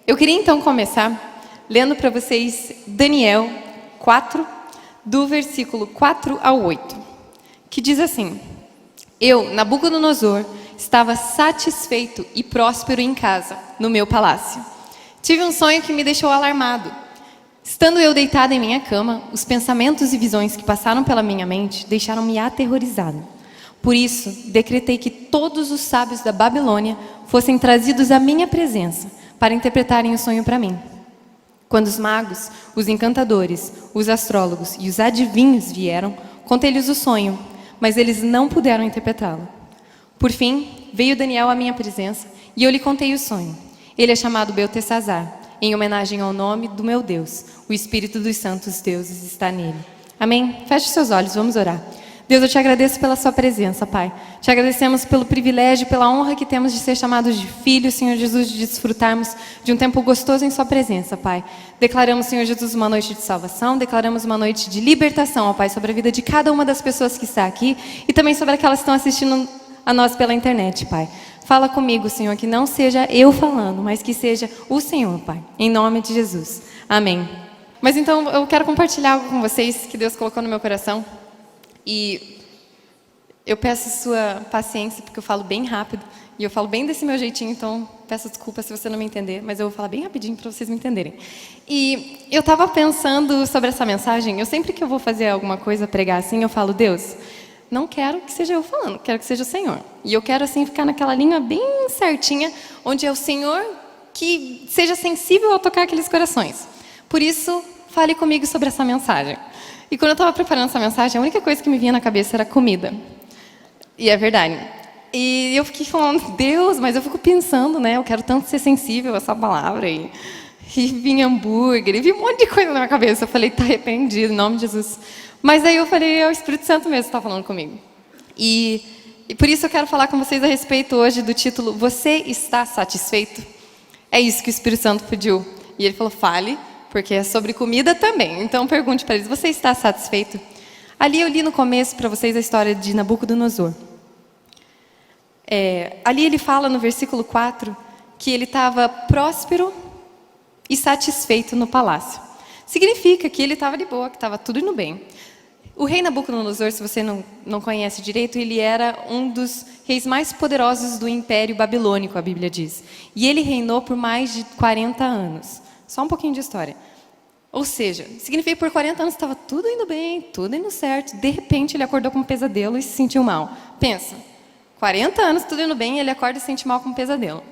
Eu queria então começar lendo para vocês Daniel 4, do versículo 4 ao 8, que diz assim: Eu, Nabucodonosor, estava satisfeito e próspero em casa, no meu palácio. Tive um sonho que me deixou alarmado. Estando eu deitada em minha cama, os pensamentos e visões que passaram pela minha mente deixaram-me aterrorizado. Por isso, decretei que todos os sábios da Babilônia fossem trazidos à minha presença para interpretarem o sonho para mim. Quando os magos, os encantadores, os astrólogos e os adivinhos vieram, contei-lhes o sonho, mas eles não puderam interpretá-lo. Por fim, veio Daniel à minha presença e eu lhe contei o sonho. Ele é chamado Beltesazar, em homenagem ao nome do meu Deus. O Espírito dos Santos Deuses está nele. Amém? Feche seus olhos, vamos orar. Deus, eu te agradeço pela sua presença, Pai. Te agradecemos pelo privilégio, pela honra que temos de ser chamados de filhos, Senhor Jesus, de desfrutarmos de um tempo gostoso em sua presença, Pai. Declaramos, Senhor Jesus, uma noite de salvação, declaramos uma noite de libertação, ó Pai, sobre a vida de cada uma das pessoas que está aqui e também sobre aquelas que estão assistindo a nós pela internet, Pai. Fala comigo, Senhor, que não seja eu falando, mas que seja o Senhor, Pai. Em nome de Jesus. Amém. Mas então, eu quero compartilhar algo com vocês que Deus colocou no meu coração. E eu peço sua paciência, porque eu falo bem rápido. E eu falo bem desse meu jeitinho, então peço desculpa se você não me entender. Mas eu vou falar bem rapidinho para vocês me entenderem. E eu estava pensando sobre essa mensagem. Eu sempre que eu vou fazer alguma coisa, pregar assim, eu falo: Deus, não quero que seja eu falando, quero que seja o Senhor. E eu quero assim ficar naquela linha bem certinha, onde é o Senhor que seja sensível ao tocar aqueles corações. Por isso, fale comigo sobre essa mensagem. E quando eu estava preparando essa mensagem, a única coisa que me vinha na cabeça era comida. E é verdade. E eu fiquei falando: Deus, mas eu fico pensando, né? Eu quero tanto ser sensível a essa palavra. E vinha hambúrguer, e vi um monte de coisa na minha cabeça. Eu falei: tá repreendido, em nome de Jesus. Mas aí eu falei: é o Espírito Santo mesmo que está falando comigo. E por isso eu quero falar com vocês a respeito hoje do título: Você está satisfeito? É isso que o Espírito Santo pediu. E ele falou: fale, porque é sobre comida também. Então pergunte para eles: você está satisfeito? Ali eu li no começo para vocês a história de Nabucodonosor. Ali ele fala no versículo 4 que ele estava próspero e satisfeito no palácio. Significa que ele estava de boa, que estava tudo indo bem. O rei Nabucodonosor, se você não conhece direito, ele era um dos reis mais poderosos do Império Babilônico, a Bíblia diz. E ele reinou por mais de 40 anos. Só um pouquinho de história. Ou seja, significa que por 40 anos estava tudo indo bem, tudo indo certo. De repente ele acordou com um pesadelo e se sentiu mal. Pensa, 40 anos tudo indo bem e ele acorda e se sente mal com um pesadelo.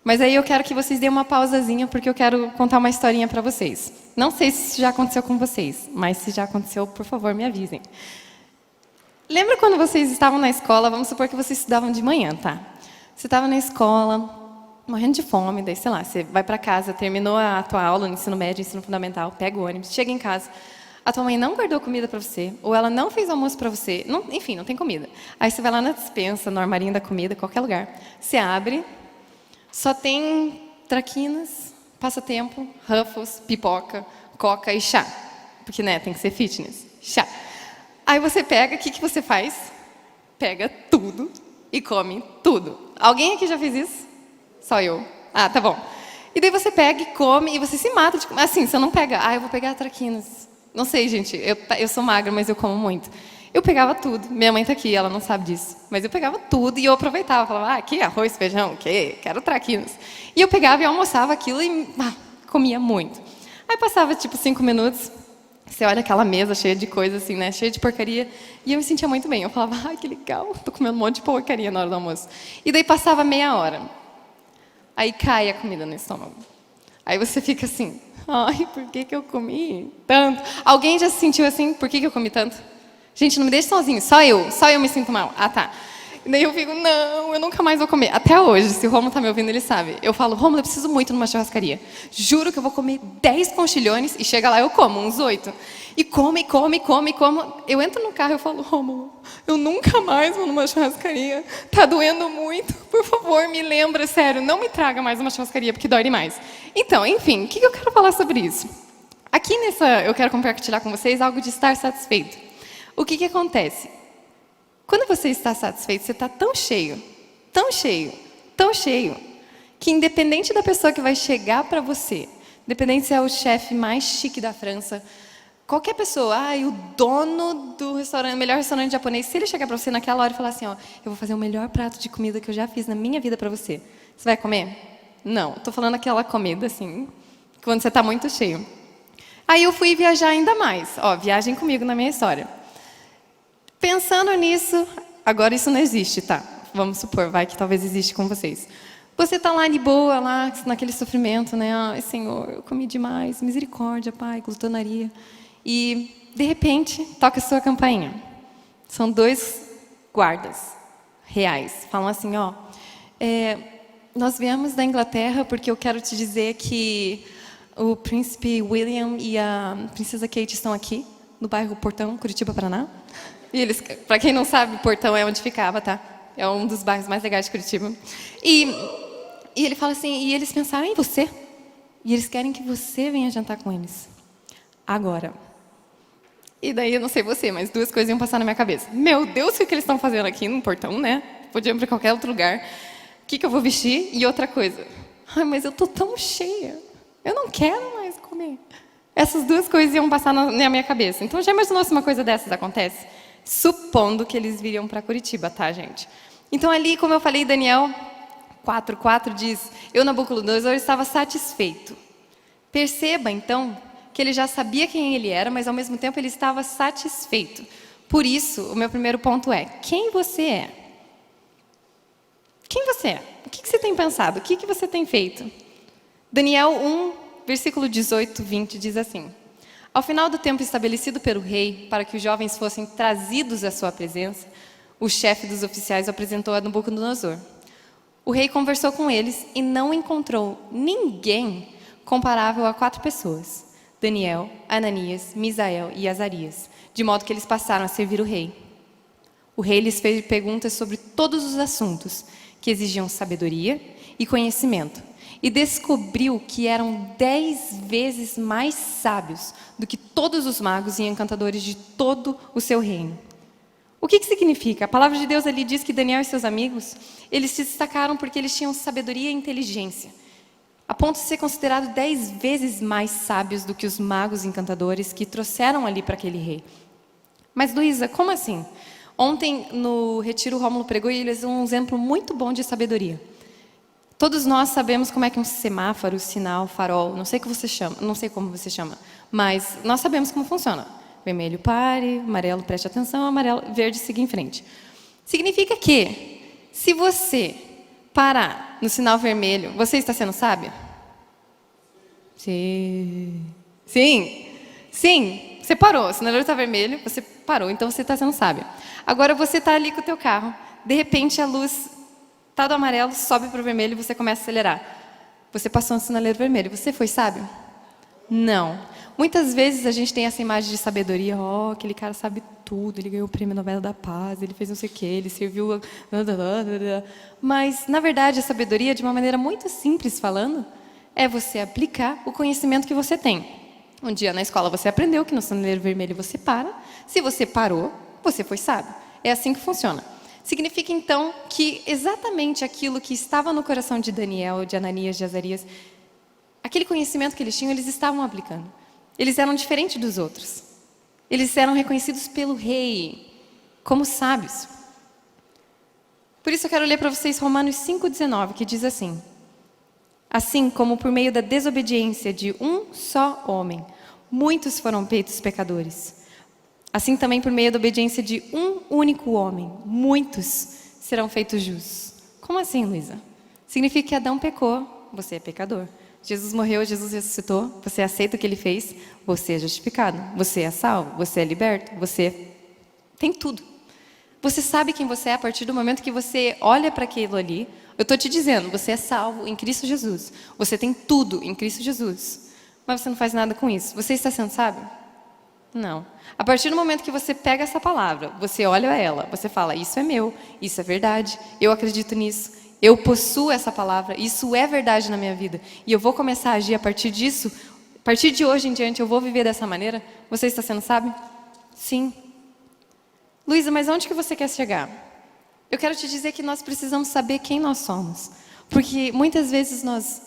Mas aí eu quero que vocês deem uma pausazinha, porque eu quero contar uma historinha para vocês. Não sei se isso já aconteceu com vocês, mas se já aconteceu, por favor, me avisem. Lembra quando vocês estavam na escola? Vamos supor que vocês estudavam de manhã, tá? Você estava na escola, morrendo de fome, daí, sei lá, você vai para casa, terminou a tua aula no ensino médio, ensino fundamental, pega o ônibus, chega em casa, a tua mãe não guardou comida para você, ou ela não fez almoço para você, enfim, não tem comida. Aí você vai lá na despensa, no armarinho da comida, qualquer lugar, você abre, só tem traquinas, passatempo, Ruffles, pipoca, coca e chá. Porque, né, tem que ser fitness. Chá. Aí você pega, o que você faz? Pega tudo e come tudo. Alguém aqui já fez isso? Só eu. Ah, tá bom. E daí você pega e come e você se mata de comer. Assim, você não pega: eu vou pegar traquinas. Não sei, gente, eu sou magra, mas eu como muito. Eu pegava tudo. Minha mãe está aqui, ela não sabe disso. Mas eu pegava tudo e eu aproveitava. Falava: aqui, arroz, feijão, quero traquinas. E eu pegava e almoçava aquilo e comia muito. Aí passava, tipo, 5 minutos. Você olha aquela mesa cheia de coisa, assim, né? Cheia de porcaria. E eu me sentia muito bem. Eu falava: que legal, tô comendo um monte de porcaria na hora do almoço. E daí passava meia hora. Aí cai a comida no estômago. Aí você fica assim: por que eu comi tanto? Alguém já se sentiu assim? Por que eu comi tanto? Gente, não me deixe sozinho, só eu me sinto mal. Ah, tá. E daí eu fico: não, eu nunca mais vou comer. Até hoje, se o Romulo tá me ouvindo, ele sabe. Eu falo: Romulo, eu preciso muito numa churrascaria. Juro que eu vou comer 10 conchilhones e chega lá eu como uns 8. E come. Eu entro no carro e eu falo: Romulo, eu nunca mais vou numa churrascaria. Tá doendo muito. Por favor, me lembra, sério, não me traga mais uma churrascaria, porque dói demais. Então, enfim, o que eu quero falar sobre isso? Aqui eu quero compartilhar com vocês algo de estar satisfeito. O que acontece? Quando você está satisfeito, você está tão cheio, que independente da pessoa que vai chegar para você, independente se é o chefe mais chique da França, qualquer pessoa, o dono do restaurante, melhor restaurante japonês, se ele chegar para você naquela hora e falar assim, ó, eu vou fazer o melhor prato de comida que eu já fiz na minha vida para você, você vai comer? Não, estou falando aquela comida assim, quando você está muito cheio. Aí eu fui viajar ainda mais, viagem comigo na minha história. Pensando nisso, agora isso não existe, tá? Vamos supor, vai que talvez existe com vocês. Você está lá de boa, lá naquele sofrimento, né? Ai, Senhor, eu comi demais, misericórdia, Pai, glutonaria. E, de repente, toca a sua campainha. São 2 guardas reais. Falam assim, nós viemos da Inglaterra porque eu quero te dizer que o príncipe William e a princesa Kate estão aqui, no bairro Portão, Curitiba, Paraná. E eles, para quem não sabe, Portão é onde ficava, tá? É um dos bairros mais legais de Curitiba. E ele fala assim, e eles pensaram em você. E eles querem que você venha jantar com eles. Agora. E daí, eu não sei você, mas 2 coisas iam passar na minha cabeça. Meu Deus, o que eles estão fazendo aqui no Portão, né? Podiam ir para qualquer outro lugar. O que eu vou vestir? E outra coisa. Ai, mas eu tô tão cheia. Eu não quero mais comer. Essas 2 coisas iam passar na minha cabeça. Então, já imaginou se uma coisa dessas acontece? Supondo que eles viriam para Curitiba, tá, gente? Então, ali, como eu falei, Daniel 4:4 diz, eu, Nabucodonosor, estava satisfeito. Perceba, então, que ele já sabia quem ele era, mas, ao mesmo tempo, ele estava satisfeito. Por isso, o meu primeiro ponto é, quem você é? Quem você é? O que você tem pensado? O que você tem feito? Daniel 1, versículo 18, 20, diz assim, ao final do tempo estabelecido pelo rei, para que os jovens fossem trazidos à sua presença, o chefe dos oficiais o apresentou a Nabucodonosor. O rei conversou com eles e não encontrou ninguém comparável a 4 pessoas, Daniel, Ananias, Misael e Azarias, de modo que eles passaram a servir o rei. O rei lhes fez perguntas sobre todos os assuntos que exigiam sabedoria e conhecimento, e descobriu que eram 10 vezes mais sábios do que todos os magos e encantadores de todo o seu reino. O que significa? A palavra de Deus ali diz que Daniel e seus amigos, eles se destacaram porque eles tinham sabedoria e inteligência, a ponto de ser considerado 10 vezes mais sábios do que os magos e encantadores que trouxeram ali para aquele rei. Mas, Luísa, como assim? Ontem, no retiro, o Rômulo pregou e ele usou um exemplo muito bom de sabedoria. Todos nós sabemos como é que um semáforo, sinal, farol, não sei o que você chama, não sei como você chama, mas nós sabemos como funciona. Vermelho, pare, amarelo, preste atenção, amarelo, verde, siga em frente. Significa que, se você parar no sinal vermelho, você está sendo sábio? Sim. Sim. Sim. Você parou, o sinaleiro está vermelho, você parou, então você está sendo sábio. Agora você está ali com o teu carro, de repente a luz está do amarelo, sobe para o vermelho e você começa a acelerar. Você passou no sinaleiro vermelho, você foi sábio? Não. Muitas vezes a gente tem essa imagem de sabedoria, aquele cara sabe tudo, ele ganhou o prêmio Nobel da Paz, ele fez não sei o quê, ele serviu... Mas, na verdade, a sabedoria, de uma maneira muito simples falando, é você aplicar o conhecimento que você tem. Um dia na escola você aprendeu que no sinaleiro vermelho você para, se você parou, você foi sábio. É assim que funciona. Significa, então, que exatamente aquilo que estava no coração de Daniel, de Ananias, de Azarias, aquele conhecimento que eles tinham, eles estavam aplicando. Eles eram diferentes dos outros. Eles eram reconhecidos pelo rei como sábios. Por isso eu quero ler para vocês Romanos 5,19, que diz assim, assim como por meio da desobediência de um só homem, muitos foram feitos pecadores. Assim também por meio da obediência de um único homem, muitos serão feitos justos. Como assim, Luísa? Significa que Adão pecou, você é pecador. Jesus morreu, Jesus ressuscitou, você aceita o que ele fez, você é justificado, você é salvo, você é liberto, você tem tudo. Você sabe quem você é a partir do momento que você olha para aquilo ali. Eu estou te dizendo, você é salvo em Cristo Jesus. Você tem tudo em Cristo Jesus. Mas você não faz nada com isso. Você está sendo sábio? Não. A partir do momento que você pega essa palavra, você olha ela, você fala, isso é meu, isso é verdade, eu acredito nisso, eu possuo essa palavra, isso é verdade na minha vida, e eu vou começar a agir a partir disso, a partir de hoje em diante eu vou viver dessa maneira. Você está sendo sábio? Sim. Luísa, mas onde que você quer chegar? Eu quero te dizer que nós precisamos saber quem nós somos. Porque muitas vezes nós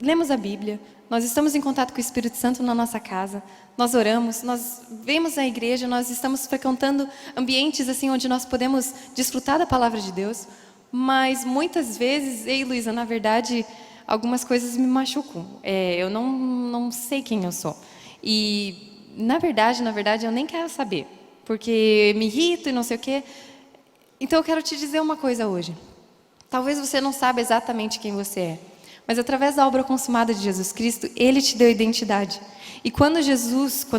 lemos a Bíblia, nós estamos em contato com o Espírito Santo na nossa casa, nós oramos, nós vemos a igreja, nós estamos frequentando ambientes assim onde nós podemos desfrutar da palavra de Deus, mas muitas vezes, ei Luísa, na verdade, algumas coisas me machucam. Eu não sei quem eu sou. E, na verdade, eu nem quero saber, porque me irrito e não sei o quê. Então, eu quero te dizer uma coisa hoje. Talvez você não saiba exatamente quem você é, mas através da obra consumada de Jesus Cristo, Ele te deu identidade. E quando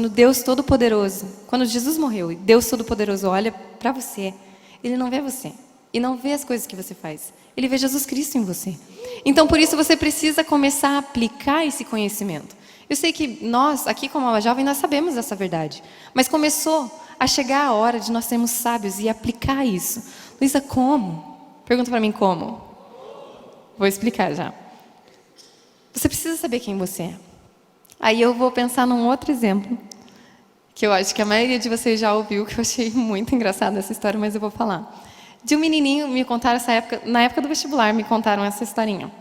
Deus Todo-Poderoso, quando Jesus morreu e Deus Todo-Poderoso olha para você, Ele não vê você e não vê as coisas que você faz. Ele vê Jesus Cristo em você. Então, por isso, você precisa começar a aplicar esse conhecimento. Eu sei que nós, aqui como Alma Jovem, nós sabemos essa verdade. Mas começou a chegar a hora de nós sermos sábios e aplicar isso. Luísa, como? Pergunta para mim como. Vou explicar já. Você precisa saber quem você é. Aí eu vou pensar num outro exemplo, que eu acho que a maioria de vocês já ouviu, que eu achei muito engraçada essa história, mas eu vou falar. De um menininho, me contaram essa época, na época do vestibular, me contaram essa historinha.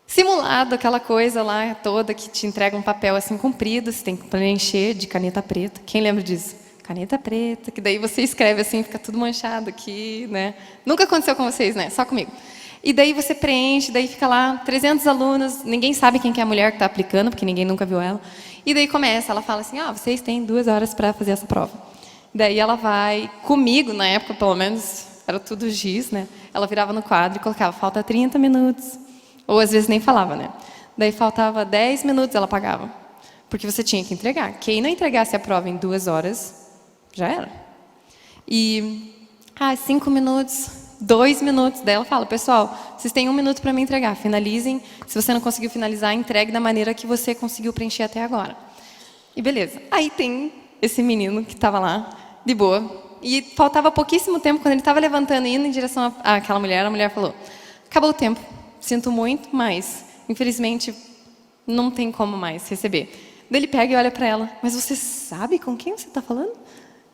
Simulado, aquela coisa lá toda que te entrega um papel assim comprido, você tem que preencher de caneta preta. Quem lembra disso? Caneta preta, que daí você escreve assim, fica tudo manchado aqui, né? Nunca aconteceu com vocês, né? Só comigo. E daí você preenche, daí fica lá 300 alunos, ninguém sabe quem que é a mulher que está aplicando, porque ninguém nunca viu ela. E daí começa, ela fala assim, vocês têm 2 horas para fazer essa prova. Daí ela vai, comigo, na época pelo menos, era tudo giz, né? Ela virava no quadro e colocava, falta 30 minutos. Ou às vezes nem falava, né? Daí faltava 10 minutos, ela apagava. Porque você tinha que entregar. Quem não entregasse a prova em 2 horas, já era. E, 5 minutos, 2 minutos. Daí ela fala, pessoal, vocês têm 1 minuto para me entregar. Finalizem. Se você não conseguiu finalizar, entregue da maneira que você conseguiu preencher até agora. E beleza. Aí tem esse menino que estava lá, de boa. E faltava pouquíssimo tempo, quando ele estava levantando e indo em direção àquela mulher, a mulher falou, acabou o tempo. Sinto muito, mas, infelizmente, não tem como mais receber. Daí ele pega e olha para ela, mas você sabe com quem você está falando?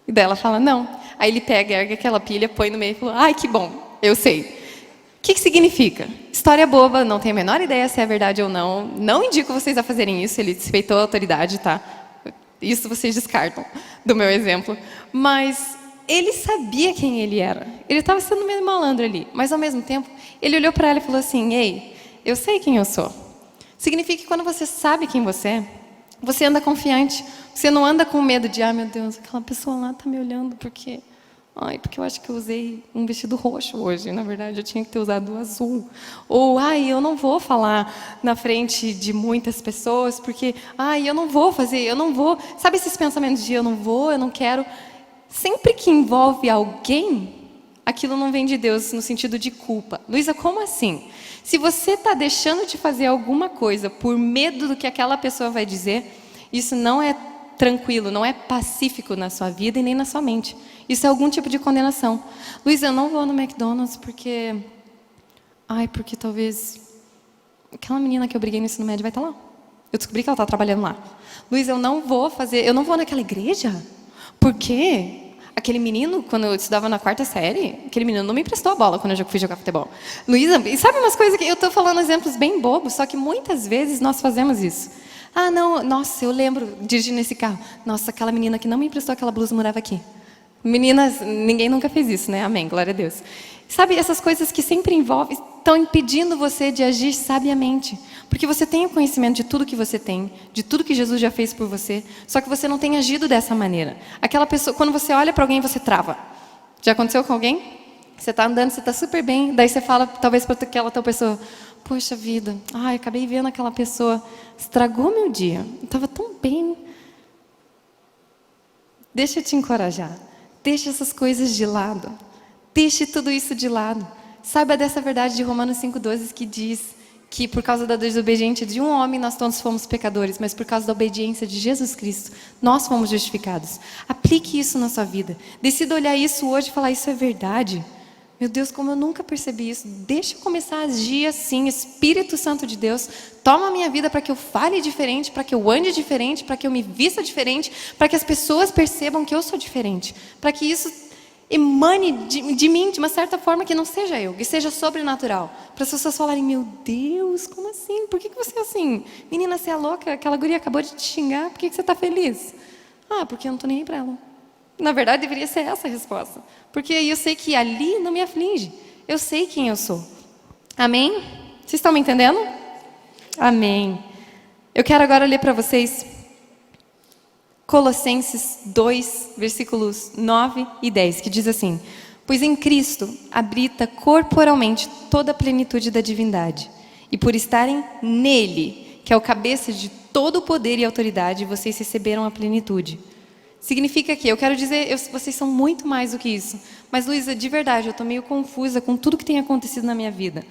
E daí ela fala, não. Aí ele pega, ergue aquela pilha, põe no meio e fala, ai, que bom, eu sei. O que significa? História boba, não tenho a menor ideia se é verdade ou não. Não indico vocês a fazerem isso, ele respeitou a autoridade, tá? Isso vocês descartam do meu exemplo. Mas ele sabia quem ele era. Ele estava sendo meio malandro ali, mas ao mesmo tempo, ele olhou para ela e falou assim, ei, eu sei quem eu sou. Significa que quando você sabe quem você é, você anda confiante. Você não anda com medo de, meu Deus, aquela pessoa lá está me olhando porque eu acho que eu usei um vestido roxo hoje. Na verdade, eu tinha que ter usado o azul. Ou, eu não vou falar na frente de muitas pessoas porque, eu não vou fazer, eu não vou. Sabe esses pensamentos de eu não vou, eu não quero? Sempre que envolve alguém, aquilo não vem de Deus no sentido de culpa. Luísa, como assim? Se você está deixando de fazer alguma coisa por medo do que aquela pessoa vai dizer, isso não é tranquilo, não é pacífico na sua vida e nem na sua mente. Isso é algum tipo de condenação. Luísa, eu não vou no McDonald's porque talvez aquela menina que eu briguei no ensino médio vai estar lá. Eu descobri que ela está trabalhando lá. Luísa, eu não vou naquela igreja porque aquele menino, quando eu estudava na 4ª série, aquele menino não me emprestou a bola quando eu fui jogar futebol. Luísa, e sabe umas coisas que eu estou falando exemplos bem bobos, só que muitas vezes nós fazemos isso. Não, nossa, eu lembro dirigindo nesse carro. Nossa, aquela menina que não me emprestou aquela blusa morava aqui. Meninas, ninguém nunca fez isso, né? Amém, glória a Deus. Sabe, essas coisas que sempre envolvem, estão impedindo você de agir sabiamente. Porque você tem o conhecimento de tudo que você tem, de tudo que Jesus já fez por você, só que você não tem agido dessa maneira. Aquela pessoa, quando você olha para alguém, você trava. Já aconteceu com alguém? Você está andando, você está super bem, daí você fala, talvez para aquela tal pessoa, poxa vida, acabei vendo aquela pessoa, estragou meu dia, eu estava tão bem. Deixa eu te encorajar, deixa essas coisas de lado, deixe tudo isso de lado. Saiba dessa verdade de Romanos 5,12 que diz que por causa da desobediência de um homem nós todos fomos pecadores, mas por causa da obediência de Jesus Cristo nós fomos justificados. Aplique isso na sua vida. Decida olhar isso hoje e falar, isso é verdade. Meu Deus, como eu nunca percebi isso. Deixa eu começar a agir assim. Espírito Santo de Deus, toma a minha vida para que eu fale diferente, para que eu ande diferente, para que eu me vista diferente, para que as pessoas percebam que eu sou diferente. Para que isso emane de mim de uma certa forma que não seja eu, que seja sobrenatural. Para as pessoas falarem, meu Deus, como assim? Por que você é assim? Menina, você é louca? Aquela guria acabou de te xingar, por que você está feliz? Ah, porque eu não estou nem aí para ela. Na verdade, deveria ser essa a resposta. Porque eu sei que ali não me aflige. Eu sei quem eu sou. Amém? Vocês estão me entendendo? Amém. Eu quero agora ler para vocês Colossenses 2, versículos 9 e 10, que diz assim: pois em Cristo habita corporalmente toda a plenitude da divindade, e por estarem nele, que é o cabeça de todo o poder e autoridade, vocês receberam a plenitude. Significa que, eu quero dizer, vocês são muito mais do que isso. Mas, Luísa, de verdade, eu estou meio confusa com tudo que tem acontecido na minha vida.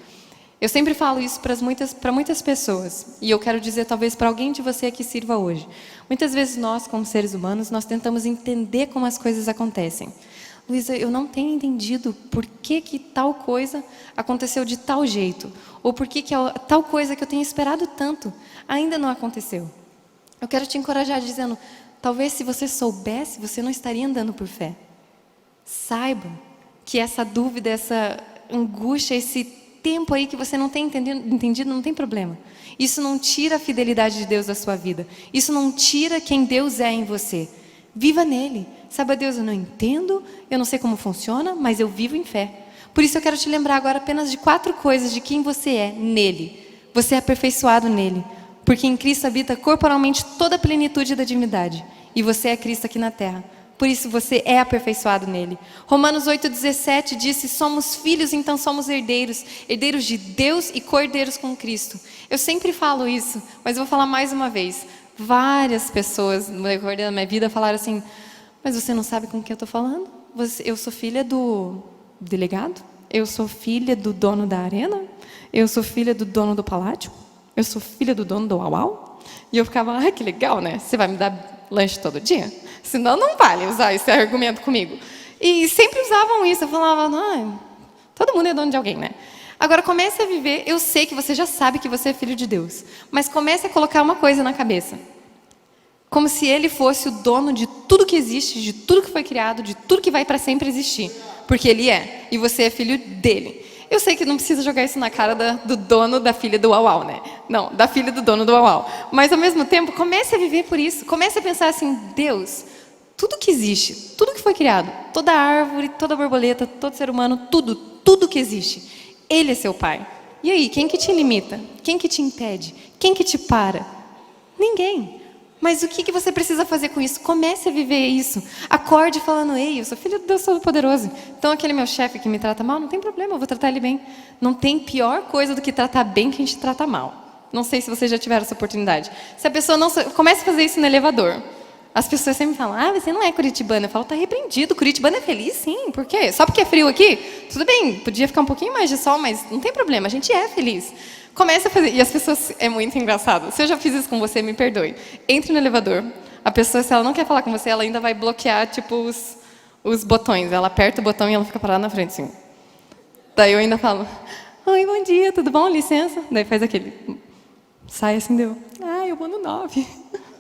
Eu sempre falo isso para muitas pessoas. E eu quero dizer, talvez, para alguém de você que sirva hoje. Muitas vezes nós, como seres humanos, nós tentamos entender como as coisas acontecem. Luísa, eu não tenho entendido por que tal coisa aconteceu de tal jeito. Ou por que tal coisa que eu tenho esperado tanto ainda não aconteceu. Eu quero te encorajar dizendo, talvez se você soubesse, você não estaria andando por fé. Saiba que essa dúvida, essa angústia, esse tempo aí que você não tem entendido, não tem problema. Isso não tira a fidelidade de Deus da sua vida. Isso não tira quem Deus é em você. Viva nele. Sabe, Deus, eu não entendo, eu não sei como funciona, mas eu vivo em fé. Por isso eu quero te lembrar agora apenas de 4 coisas de quem você é nele. Você é aperfeiçoado nele. Porque em Cristo habita corporalmente toda a plenitude da divindade. E você é Cristo aqui na terra. Por isso você é aperfeiçoado nele. Romanos 8,17 disse, somos filhos, então somos herdeiros. Herdeiros de Deus e co-herdeiros com Cristo. Eu sempre falo isso, mas eu vou falar mais uma vez. Várias pessoas no decorrer da minha vida falaram assim, mas você não sabe com quem eu estou falando? Eu sou filha do delegado? Eu sou filha do dono da arena? Eu sou filha do dono do palácio? Eu sou filha do dono do Uau. E eu ficava, ai, que legal, né? Você vai me dar lanche todo dia? Senão não vale usar esse argumento comigo. E sempre usavam isso. Eu falava, não, todo mundo é dono de alguém, né? Agora comece a viver, eu sei que você já sabe que você é filho de Deus. Mas comece a colocar uma coisa na cabeça. Como se ele fosse o dono de tudo que existe, de tudo que foi criado, de tudo que vai para sempre existir. Porque ele é, e você é filho dele. Eu sei que não precisa jogar isso na cara do dono da filha do Uau, né? Não, da filha do dono do Uau. Mas, ao mesmo tempo, comece a viver por isso. Comece a pensar assim, Deus, tudo que existe, tudo que foi criado, toda árvore, toda borboleta, todo ser humano, tudo que existe, ele é seu pai. E aí, quem que te limita? Quem que te impede? Quem que te para? Ninguém. Mas o que você precisa fazer com isso? Comece a viver isso. Acorde falando, ei, eu sou filho de Deus Todo-Poderoso. Então aquele meu chefe que me trata mal, não tem problema, eu vou tratar ele bem. Não tem pior coisa do que tratar bem que a gente trata mal. Não sei se vocês já tiveram essa oportunidade. Se a pessoa não... Comece a fazer isso no elevador. As pessoas sempre falam, ah, você não é curitibano. Eu falo, tá repreendido. Curitibano é feliz, sim. Por quê? Só porque é frio aqui? Tudo bem, podia ficar um pouquinho mais de sol, mas não tem problema, a gente é feliz. Comece a fazer. E as pessoas... É muito engraçado. Se eu já fiz isso com você, me perdoe. Entre no elevador. A pessoa, se ela não quer falar com você, ela ainda vai bloquear, tipo, os botões. Ela aperta o botão e ela fica parada na frente, assim. Daí eu ainda falo, oi, bom dia, tudo bom? Licença. Daí faz aquele... Sai assim, deu. Ah, eu vou no 9.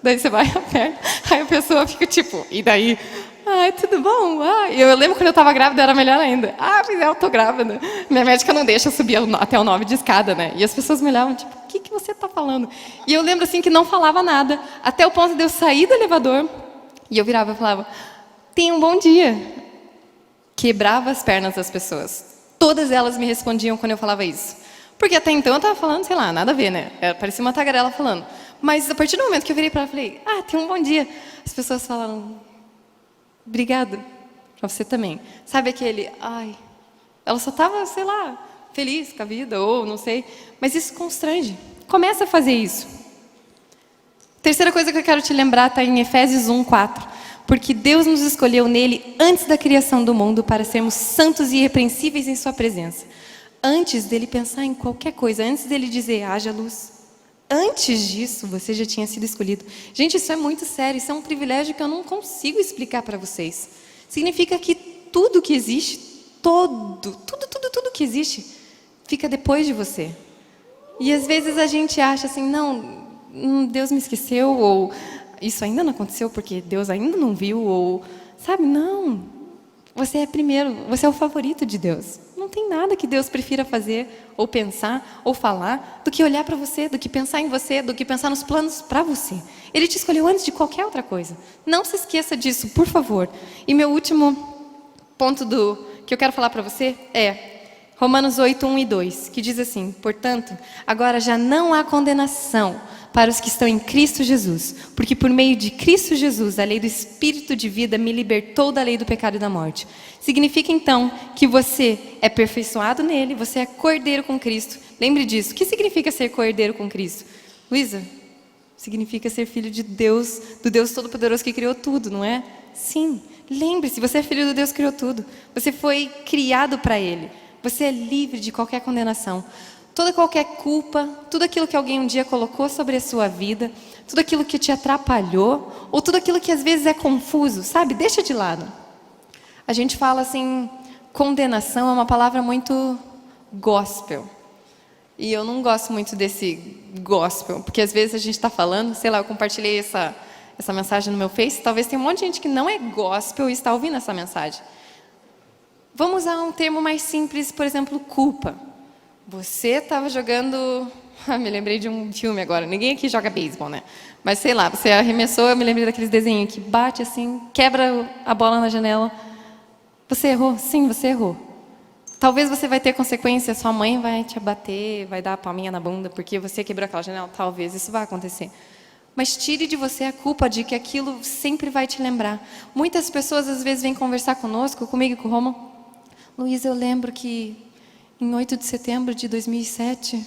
Daí você vai, aperta. Aí a pessoa fica tipo, e daí? Ai, tudo bom? Ah, eu lembro quando eu estava grávida, era melhor ainda. Ah, mas eu tô grávida. Minha médica não deixa eu subir até o 9 de escada, né? E as pessoas me olhavam, tipo, o que você está falando? E eu lembro, assim, que não falava nada. Até o ponto de eu sair do elevador. E eu virava e falava, tenha um bom dia. Quebrava as pernas das pessoas. Todas elas me respondiam quando eu falava isso. Porque até então eu estava falando, sei lá, nada a ver, né? Parecia uma tagarela falando. Mas a partir do momento que eu virei para ela, falei, ah, tenha um bom dia. As pessoas falaram, obrigada, para você também. Sabe aquele, ai, ela só estava, sei lá, feliz com a vida, ou não sei. Mas isso constrange. Começa a fazer isso. Terceira coisa que eu quero te lembrar está em Efésios 1:4. Porque Deus nos escolheu nele antes da criação do mundo para sermos santos e irrepreensíveis em sua presença. Antes dele pensar em qualquer coisa, antes dele dizer, haja luz. Antes disso, você já tinha sido escolhido. Gente, isso é muito sério, isso é um privilégio que eu não consigo explicar para vocês. Significa que tudo que existe, tudo que existe, fica depois de você. E às vezes a gente acha assim, não, Deus me esqueceu, ou isso ainda não aconteceu porque Deus ainda não viu, ou, sabe, não. Você é primeiro, você é o favorito de Deus. Não tem nada que Deus prefira fazer, ou pensar, ou falar, do que olhar para você, do que pensar em você, do que pensar nos planos para você. Ele te escolheu antes de qualquer outra coisa. Não se esqueça disso, por favor. E meu último ponto que eu quero falar para você é Romanos 8, 1 e 2, que diz assim: portanto, agora já não há condenação para os que estão em Cristo Jesus, porque por meio de Cristo Jesus, a lei do Espírito de vida me libertou da lei do pecado e da morte. Significa então que você é aperfeiçoado nele, você é cordeiro com Cristo. Lembre disso. O que significa ser cordeiro com Cristo? Luísa, significa ser filho de Deus, do Deus Todo-Poderoso que criou tudo, não é? Sim. Lembre-se, você é filho do Deus que criou tudo. Você foi criado para Ele. Você é livre de qualquer condenação. Toda qualquer culpa, tudo aquilo que alguém um dia colocou sobre a sua vida, tudo aquilo que te atrapalhou, ou tudo aquilo que às vezes é confuso, sabe? Deixa de lado. A gente fala assim, condenação é uma palavra muito gospel. E eu não gosto muito desse gospel, porque às vezes a gente está falando, sei lá, eu compartilhei essa mensagem no meu Face, talvez tenha um monte de gente que não é gospel e está ouvindo essa mensagem. Vamos usar um termo mais simples, por exemplo, culpa. Você estava jogando... me lembrei de um filme agora. Ninguém aqui joga beisebol, né? Mas sei lá, você arremessou, eu me lembrei daqueles desenhos que bate assim, quebra a bola na janela. Você errou? Sim, você errou. Talvez você vai ter consequência, sua mãe vai te abater, vai dar a palminha na bunda porque você quebrou aquela janela. Talvez isso vá acontecer. Mas tire de você a culpa de que aquilo sempre vai te lembrar. Muitas pessoas às vezes vêm conversar conosco, comigo e com o Romo. Luísa, eu lembro que em 8 de setembro de 2007,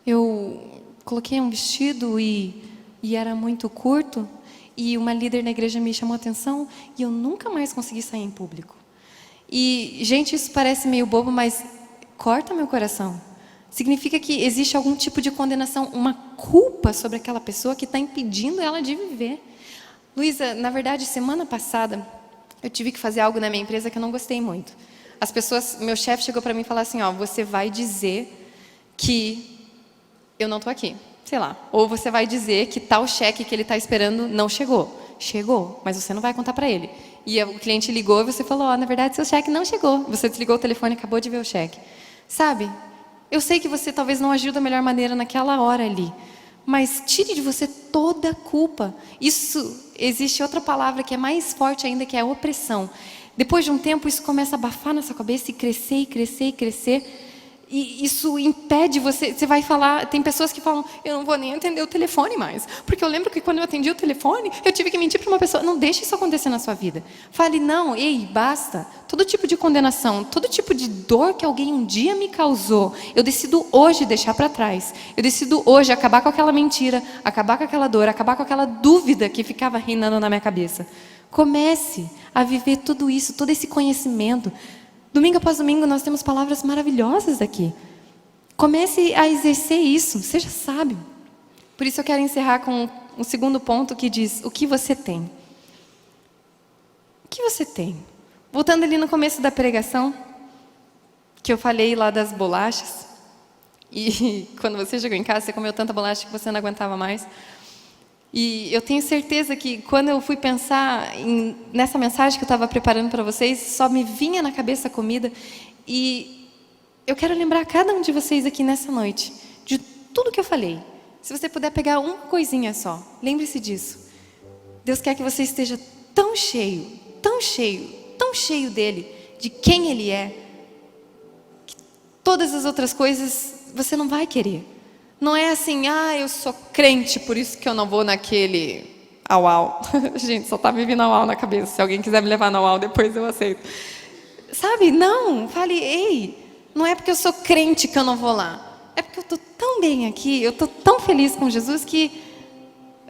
eu coloquei um vestido e era muito curto, e uma líder na igreja me chamou a atenção, e eu nunca mais consegui sair em público. E, gente, isso parece meio bobo, mas corta meu coração. Significa que existe algum tipo de condenação, uma culpa sobre aquela pessoa que está impedindo ela de viver. Luísa, na verdade, semana passada, eu tive que fazer algo na minha empresa que eu não gostei muito. As pessoas, meu chefe chegou para mim e falou assim, ó, você vai dizer que eu não estou aqui, sei lá. Ou você vai dizer que tal cheque que ele está esperando não chegou. Chegou, mas você não vai contar para ele. E o cliente ligou e você falou, ó, na verdade, seu cheque não chegou. Você desligou o telefone e acabou de ver o cheque. Sabe, eu sei que você talvez não agiu da melhor maneira naquela hora ali, mas tire de você toda a culpa. Isso, existe outra palavra que é mais forte ainda, que é a opressão. Depois de um tempo, isso começa a abafar na sua cabeça e crescer, e crescer, e crescer. E isso impede você. Você vai falar... Tem pessoas que falam, eu não vou nem atender o telefone mais. Porque eu lembro que quando eu atendi o telefone, eu tive que mentir para uma pessoa. Não deixe isso acontecer na sua vida. Fale, não, ei, basta. Todo tipo de condenação, todo tipo de dor que alguém um dia me causou, eu decido hoje deixar para trás. Eu decido hoje acabar com aquela mentira, acabar com aquela dor, acabar com aquela dúvida que ficava reinando na minha cabeça. Comece a viver tudo isso, todo esse conhecimento. Domingo após domingo nós temos palavras maravilhosas aqui. Comece a exercer isso, seja sábio. Por isso eu quero encerrar com um segundo ponto que diz, o que você tem? O que você tem? Voltando ali no começo da pregação, que eu falei lá das bolachas, e quando você chegou em casa, você comeu tanta bolacha que você não aguentava mais. E eu tenho certeza que quando eu fui pensar nessa mensagem que eu estava preparando para vocês, só me vinha na cabeça a comida. E eu quero lembrar cada um de vocês aqui nessa noite, de tudo que eu falei. Se você puder pegar uma coisinha só, lembre-se disso. Deus quer que você esteja tão cheio, tão cheio, tão cheio dEle, de quem Ele é, que todas as outras coisas você não vai querer. Não é assim, eu sou crente, por isso que eu não vou naquele au-au. Gente, só está me vindo au-au na cabeça. Se alguém quiser me levar no au-au, depois eu aceito. Sabe, não, fale, ei, não é porque eu sou crente que eu não vou lá. É porque eu estou tão bem aqui, eu estou tão feliz com Jesus que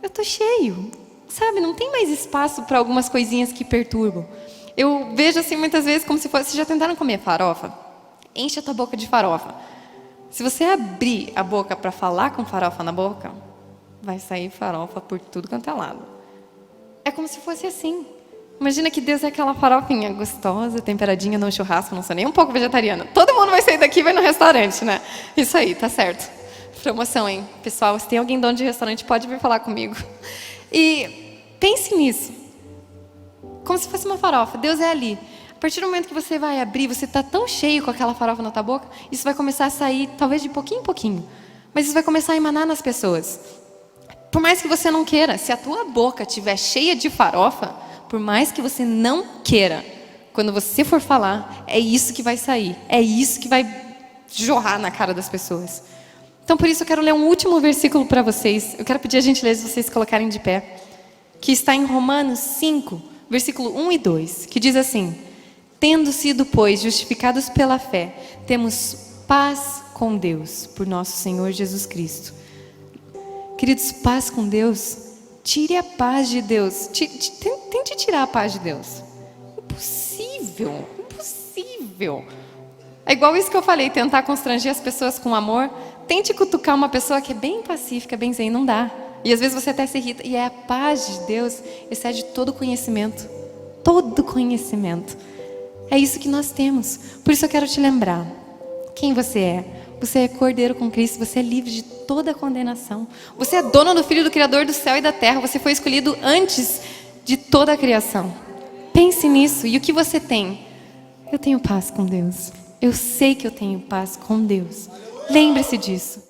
eu estou cheio. Sabe, não tem mais espaço para algumas coisinhas que perturbam. Eu vejo assim muitas vezes como se fosse, vocês já tentaram comer farofa? Enche a tua boca de farofa. Se você abrir a boca para falar com farofa na boca, vai sair farofa por tudo quanto é lado. É como se fosse assim. Imagina que Deus é aquela farofinha gostosa, temperadinha no churrasco, não sou nem um pouco vegetariana. Todo mundo vai sair daqui e vai no restaurante, né? Isso aí, tá certo. Promoção, hein? Pessoal, se tem alguém dono de restaurante, pode vir falar comigo. E pense nisso. Como se fosse uma farofa. Deus é ali. partir do momento que você vai abrir, você está tão cheio com aquela farofa na tua boca, isso vai começar a sair, talvez de pouquinho em pouquinho. Mas isso vai começar a emanar nas pessoas. Por mais que você não queira, se a tua boca estiver cheia de farofa, por mais que você não queira, quando você for falar, é isso que vai sair. É isso que vai jorrar na cara das pessoas. Então, por isso, eu quero ler um último versículo para vocês. Eu quero pedir a gentileza de vocês colocarem de pé. Que está em Romanos 5, versículo 1 e 2. Que diz assim: tendo sido, pois, justificados pela fé, temos paz com Deus, por nosso Senhor Jesus Cristo. Queridos, paz com Deus. Tire a paz de Deus. Tente tirar a paz de Deus. Impossível. Impossível. É igual isso que eu falei, tentar constranger as pessoas com amor. Tente cutucar uma pessoa que é bem pacífica, bem zen, não dá. E às vezes você até se irrita. E é a paz de Deus, excede todo conhecimento. Todo conhecimento. É isso que nós temos. Por isso eu quero te lembrar. Quem você é? Você é cordeiro com Cristo. Você é livre de toda condenação. Você é dono do Filho do Criador do céu e da terra. Você foi escolhido antes de toda a criação. Pense nisso. E o que você tem? Eu tenho paz com Deus. Eu sei que eu tenho paz com Deus. Lembre-se disso.